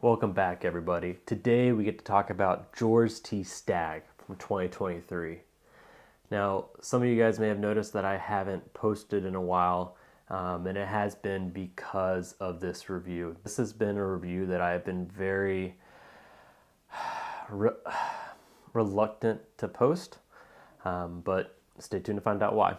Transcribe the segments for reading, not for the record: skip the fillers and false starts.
Welcome back, everybody. Today we get to talk about George T. Stagg from 2023. Now, some of you guys may have noticed that I haven't posted in a while, and it has been because of this review. This has been a review that I have been very reluctant to post, but stay tuned to find out why.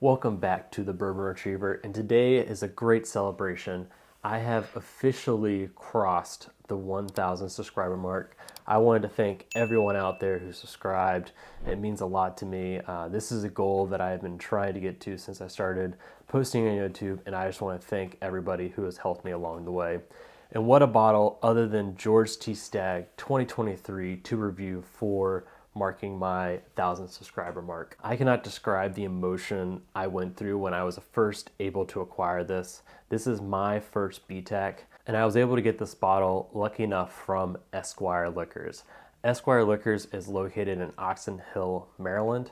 Welcome back to the Bourbon Retriever, and today is a great celebration. I have officially crossed the 1,000 subscriber mark. I wanted to thank everyone out there who subscribed. It means a lot to me. This is a goal that I've been trying to get to since I started posting on YouTube, and I just want to thank everybody who has helped me along the way. And what a bottle other than George T. Stagg 2023 to review for marking my 1,000 subscriber mark. I cannot describe the emotion I went through when I was first able to acquire this. This is my first BTAC, and I was able to get this bottle, lucky enough, from Esquireliquers. Esquireliquers is located in Oxon Hill, Maryland,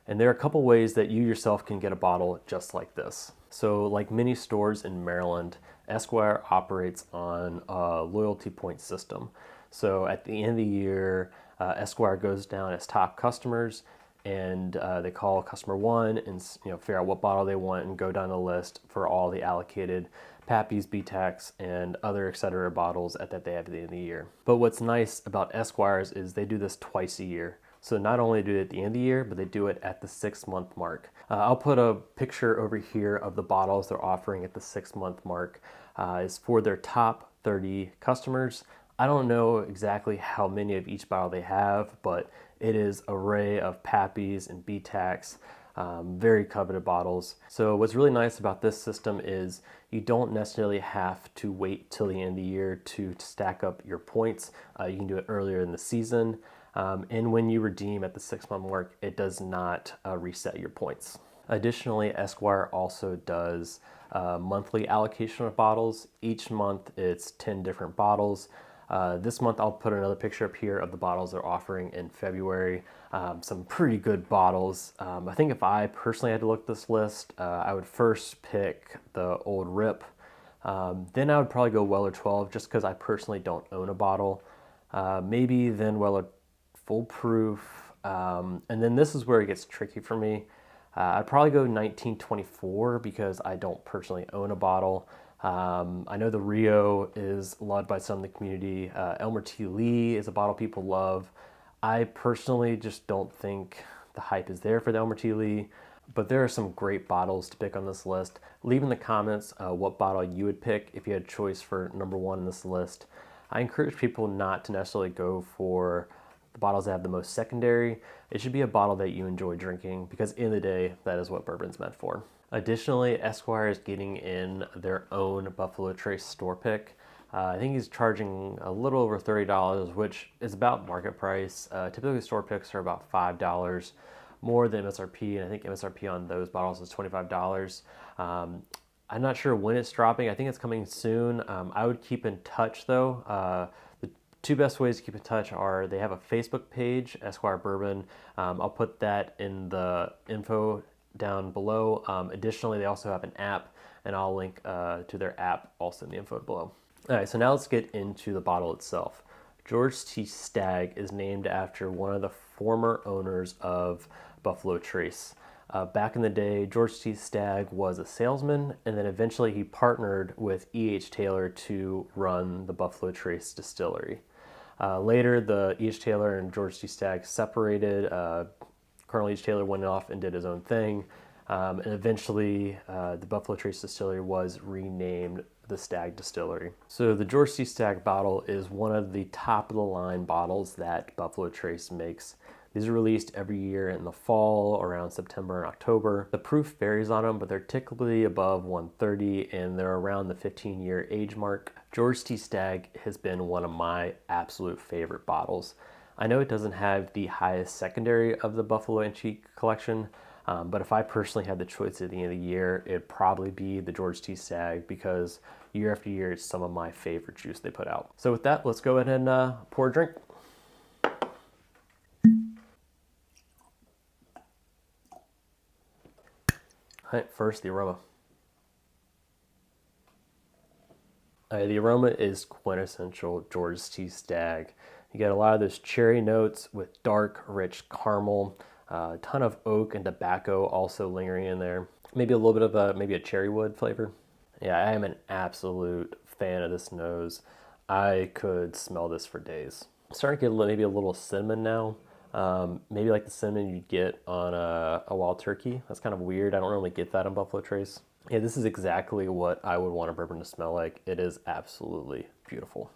and there are a couple ways that you yourself can get a bottle just like this. So like many stores in Maryland, Esquire operates on a loyalty point system. So at the end of the year, Esquire goes down as top customers, and they call customer one and figure out what bottle they want and go down the list for all the allocated Pappies, BTACs, and other etc. bottles that they have at the end of the year. But what's nice about Esquires is they do this twice a year. So not only do it at the end of the year, but they do it at the 6-month mark. I'll put a picture over here of the bottles they're offering at the 6-month mark. It's for their top 30 customers. I don't know exactly how many of each bottle they have, but it is an array of Pappies and BTACs, very coveted bottles. So what's really nice about this system is you don't necessarily have to wait till the end of the year to stack up your points. You can do it earlier in the season. And when you redeem at the 6-month mark, it does not reset your points. Additionally, Esquire also does monthly allocation of bottles. Each month it's 10 different bottles. This month I'll put another picture up here of the bottles they're offering in February. Some pretty good bottles. I think if I personally had to look at this list, I would first pick the Old Rip. Then I would probably go Weller 12 just because I personally don't own a bottle. Maybe then Weller Full Proof. And then this is where it gets tricky for me. I'd probably go 1924 because I don't personally own a bottle. I know the Rio is loved by some in the community. Elmer T. Lee is a bottle people love. I personally just don't think the hype is there for the Elmer T. Lee, but there are some great bottles to pick on this list. Leave in the comments what bottle you would pick if you had a choice for number one in this list. I encourage people not to necessarily go for the bottles that have the most secondary. It should be a bottle that you enjoy drinking because in the day, that is what bourbon's meant for. Additionally, Esquire is getting in their own Buffalo Trace store pick. I think he's charging a little over $30, which is about market price. Typically store picks are about $5 more than MSRP, and I think MSRP on those bottles is $25. I'm not sure when it's dropping. I think it's coming soon. I would keep in touch though. The two best ways to keep in touch are they have a Facebook page, Esquire Bourbon. I'll put that in the info down below. Additionally, they also have an app, and I'll link to their app also in the info below. All right, so now let's get into the bottle itself. George T. Stagg is named after one of the former owners of Buffalo Trace. Back in the day, George T. Stagg was a salesman, and then eventually he partnered with E.H. Taylor to run the Buffalo Trace distillery. Later, the E.H. Taylor and George T. Stagg separated. Colonel H. Taylor went off and did his own thing, and eventually the Buffalo Trace Distillery was renamed the Stagg Distillery. So the George T. Stagg bottle is one of the top of the line bottles that Buffalo Trace makes. These are released every year in the fall, around September and October. The proof varies on them, but they're typically above 130 and they're around the 15-year age mark. George T. Stagg has been one of my absolute favorite bottles. I know it doesn't have the highest secondary of the Buffalo Antique collection, but if I personally had the choice at the end of the year, it'd probably be the George T. Stagg because year after year, it's some of my favorite juice they put out. So with that, let's go ahead and pour a drink. All right, first the aroma. The aroma is quintessential George T. Stagg. You get a lot of those cherry notes with dark, rich caramel, a ton of oak and tobacco also lingering in there. Maybe a little bit of maybe a cherry wood flavor. Yeah, I am an absolute fan of this nose. I could smell this for days. I'm starting to get maybe a little cinnamon now. Maybe like the cinnamon you'd get on a wild turkey. That's kind of weird. I don't normally get that on Buffalo Trace. Yeah, this is exactly what I would want a bourbon to smell like. It is absolutely beautiful.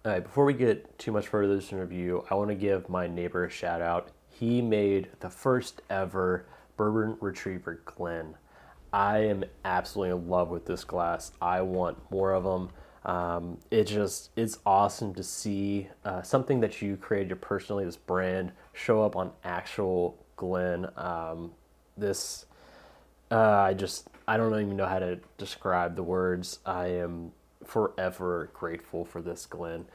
All right, before we get too much further this review, I want to give my neighbor a shout out. He made the first ever Bourbon Retriever Glen. I am absolutely in love with this glass. I want more of them. It's awesome to see something that you created personally, this brand, show up on actual Glen. This I don't even know how to describe the words. I am forever grateful for this Glen.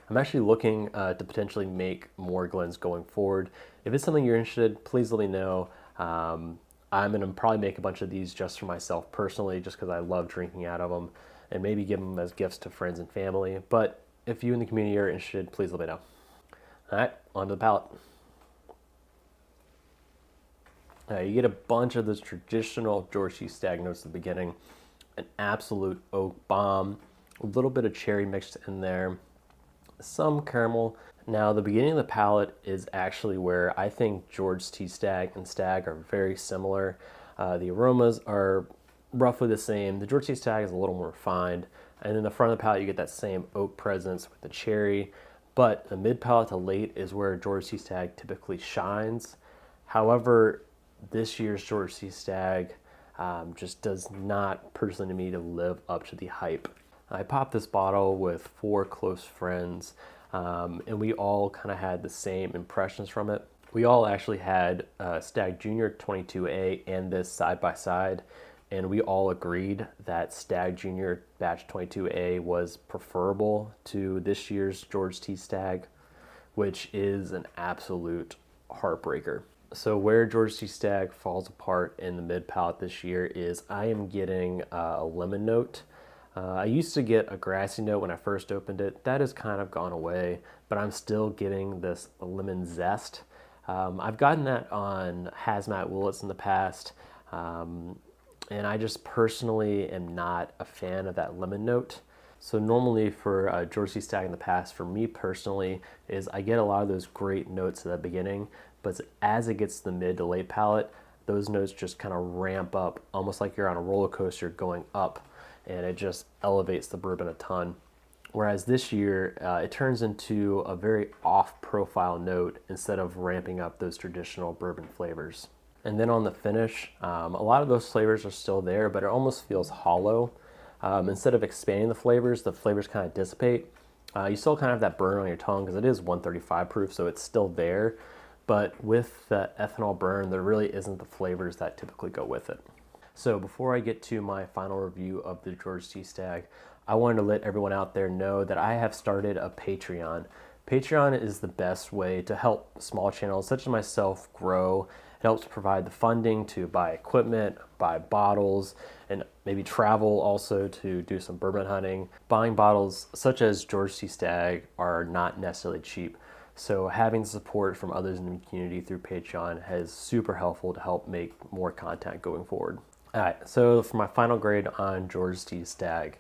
I'm actually looking to potentially make more Glens going forward. If it's something you're interested in, please let me know. I'm going to probably make a bunch of these just for myself personally, just because I love drinking out of them, and maybe give them as gifts to friends and family. But if you in the community are interested, please let me know. All right, on to the palate. You get a bunch of those traditional George T. Stagg notes at the beginning, an absolute oak bomb, a little bit of cherry mixed in there, some caramel. Now, the beginning of the palate is actually where I think George T. Stagg and Stagg are very similar. The aromas are roughly the same. The George T. Stagg is a little more refined, and in the front of the palate you get that same oak presence with the cherry. But the mid palate to late is where George T. Stagg typically shines. However, this year's George T. Stagg just does not, personally to me, to live up to the hype. I popped this bottle with 4 close friends, and we all kind of had the same impressions from it. We all actually had Stagg Junior 22A and this side by side, and we all agreed that Stagg Junior Batch 22A was preferable to this year's George T. Stagg, which is an absolute heartbreaker. So where George T. Stagg falls apart in the mid palate this year is I am getting a lemon note. I used to get a grassy note when I first opened it. That has kind of gone away, but I'm still getting this lemon zest. I've gotten that on Hazmat Willets in the past, and I just personally am not a fan of that lemon note. So normally for George T. Stagg in the past, for me personally, is I get a lot of those great notes at the beginning, but as it gets to the mid to late palate, those notes just kind of ramp up, almost like you're on a roller coaster going up, and it just elevates the bourbon a ton. Whereas this year, it turns into a very off-profile note instead of ramping up those traditional bourbon flavors. And then on the finish, a lot of those flavors are still there, but it almost feels hollow. Instead of expanding the flavors kind of dissipate. You still kind of have that burn on your tongue because it is 135 proof, so it's still there. But with the ethanol burn, there really isn't the flavors that typically go with it. So before I get to my final review of the George T. Stagg, I wanted to let everyone out there know that I have started a Patreon. Patreon is the best way to help small channels such as myself grow. It helps provide the funding to buy equipment, buy bottles, and maybe travel also to do some bourbon hunting. Buying bottles such as George T. Stagg are not necessarily cheap. So having support from others in the community through Patreon is super helpful to help make more content going forward. All right, so for my final grade on George T. Stagg,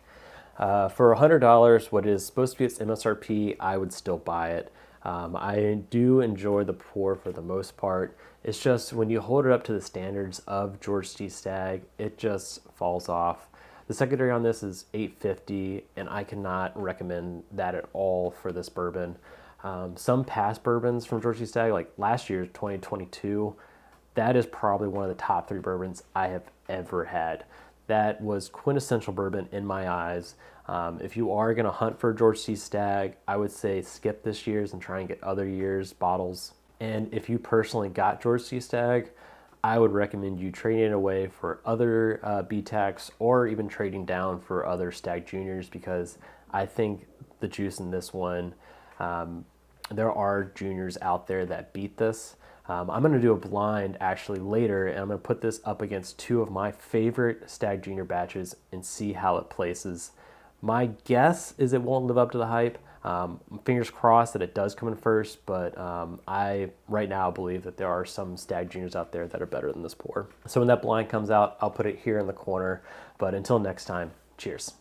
for $100, what is supposed to be its MSRP, I would still buy it. I do enjoy the pour for the most part. It's just when you hold it up to the standards of George T. Stagg, it just falls off. The secondary on this is $8.50, and I cannot recommend that at all for this bourbon. Some past bourbons from George T. Stagg, like last year's 2022, that is probably one of the top 3 bourbons I have ever had. That was quintessential bourbon in my eyes. If you are going to hunt for George T. Stagg, I would say skip this year's and try and get other years' bottles. And if you personally got George T. Stagg, I would recommend you trading it away for other BTACs or even trading down for other Stagg Juniors, because I think the juice in this one, there are juniors out there that beat this. I'm going to do a blind actually later, and I'm going to put this up against two of my favorite Stag Junior batches and see how it places. My guess is it won't live up to the hype. Fingers crossed that it does come in first, but I right now believe that there are some Stag Juniors out there that are better than this pour. So when that blind comes out, I'll put it here in the corner. But until next time, cheers.